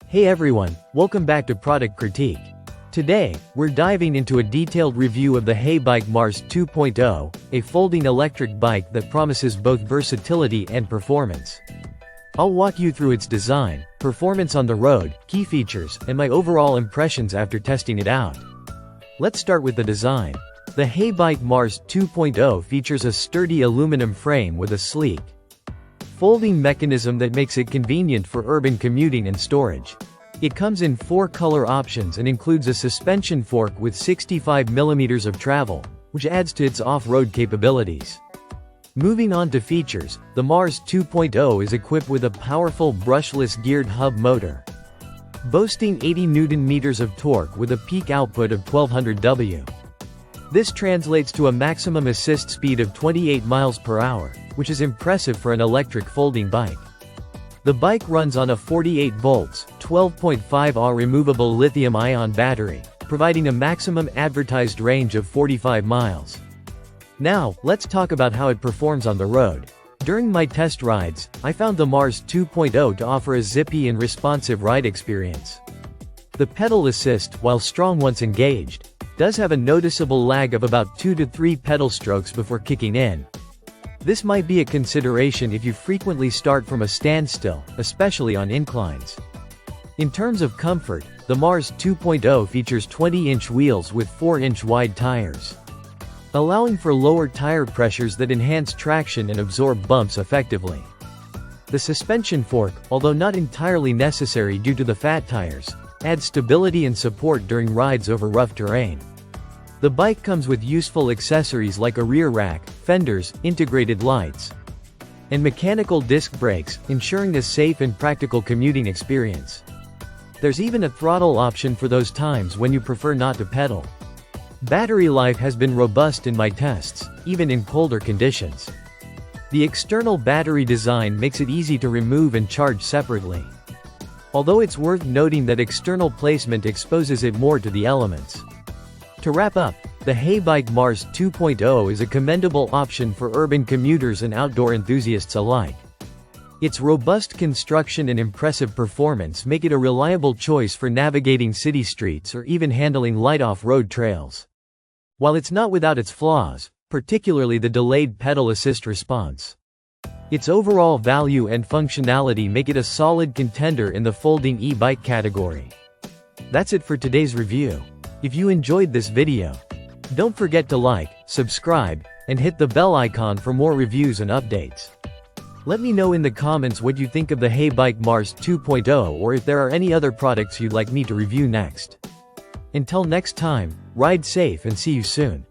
Hey everyone, welcome back to Product Critique. Today, we're diving into a detailed review of the Heybike Mars 2.0, a folding electric bike that promises both versatility and performance. I'll walk you through its design, performance on the road, key features, and my overall impressions after testing it out. Let's start with the design. The Heybike Mars 2.0 features a sturdy aluminum frame with a sleek, folding mechanism that makes it convenient for urban commuting and storage. It comes in 4 color options and includes a suspension fork with 65mm of travel, which adds to its off-road capabilities. Moving on to features, the Mars 2.0 is equipped with a powerful brushless geared hub motor, boasting 80 Nm of torque with a peak output of 1200 W. This translates to a maximum assist speed of 28 miles per hour, which is impressive for an electric folding bike. The bike runs on a 48 volts, 12.5 Ah removable lithium-ion battery, providing a maximum advertised range of 45 miles. Now, let's talk about how it performs on the road. During my test rides, I found the Mars 2.0 to offer a zippy and responsive ride experience. The pedal assist, while strong once engaged, does have a noticeable lag of about 2 to 3 pedal strokes before kicking in. This might be a consideration if you frequently start from a standstill, especially on inclines. In terms of comfort, the Mars 2.0 features 20-inch wheels with 4-inch wide tires, allowing for lower tire pressures that enhance traction and absorb bumps effectively. The suspension fork, although not entirely necessary due to the fat tires, adds stability and support during rides over rough terrain. The bike comes with useful accessories like a rear rack, fenders, integrated lights, and mechanical disc brakes, ensuring a safe and practical commuting experience. There's even a throttle option for those times when you prefer not to pedal. Battery life has been robust in my tests, even in colder conditions. The external battery design makes it easy to remove and charge separately, although it's worth noting that external placement exposes it more to the elements. To wrap up, the Heybike Mars 2.0 is a commendable option for urban commuters and outdoor enthusiasts alike. Its robust construction and impressive performance make it a reliable choice for navigating city streets or even handling light off-road trails. While it's not without its flaws, particularly the delayed pedal assist response, its overall value and functionality make it a solid contender in the folding e-bike category. That's it for today's review. If you enjoyed this video, don't forget to like, subscribe, and hit the bell icon for more reviews and updates. Let me know in the comments what you think of the Heybike Mars 2.0 or if there are any other products you'd like me to review next. Until next time, ride safe and see you soon.